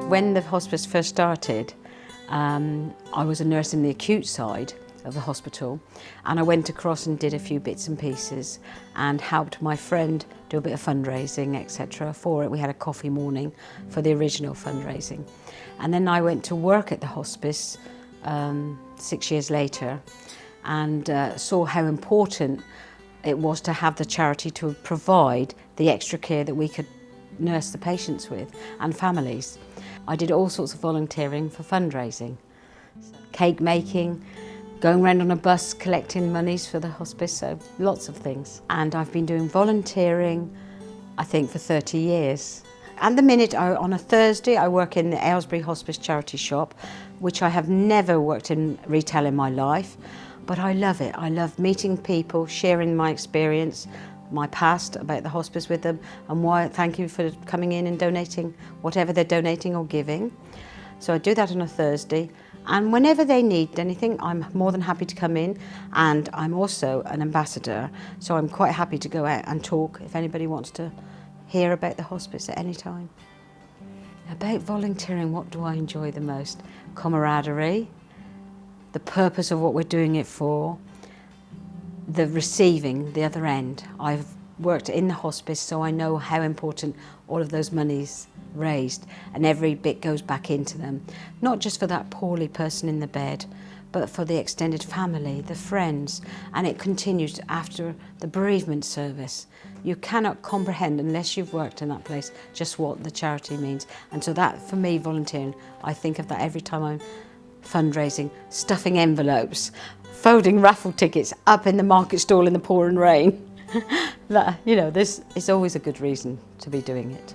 When the hospice first started, I was a nurse in the acute side of the hospital, and I went across and did a few bits and pieces and helped my friend do a bit of fundraising, etc. for it. We had a coffee morning for the original fundraising. And then I went to work at the hospice 6 years later and saw how important it was to have the charity to provide the extra care that we could nurse the patients with and families. I did all sorts of volunteering for fundraising, cake making, going around on a bus collecting monies for the hospice, so lots of things. And I've been doing volunteering, I think, for 30 years. At the minute, on a Thursday, I work in the Aylesbury Hospice charity shop, which I have never worked in retail in my life, but I love it. I love meeting people, sharing my experience, my past about the hospice with them, and thank you for coming in and donating whatever they're donating or giving. So I do that on a Thursday, and whenever they need anything, I'm more than happy to come in, and I'm also an ambassador, so I'm quite happy to go out and talk if anybody wants to hear about the hospice at any time. About volunteering, what do I enjoy the most? Camaraderie, the purpose of what we're doing it for, the receiving, the other end. I've worked in the hospice, so I know how important all of those monies raised and every bit goes back into them. Not just for that poorly person in the bed, but for the extended family, the friends, and it continues after the bereavement service. You cannot comprehend, unless you've worked in that place, just what the charity means. And so that, for me, volunteering, I think of that every time I'm fundraising, stuffing envelopes, folding raffle tickets up in the market stall in the pouring rain. That, you know, this is always a good reason to be doing it.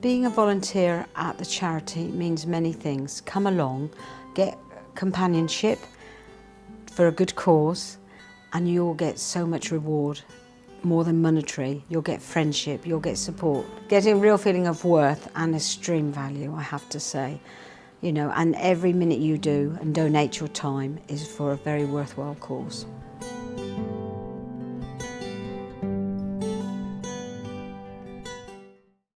Being a volunteer at the charity means many things. Come along, get companionship for a good cause, and you'll get so much reward, more than monetary. You'll get friendship, you'll get support. Getting a real feeling of worth and extreme value, I have to say. You know, and every minute you do and donate your time is for a very worthwhile cause.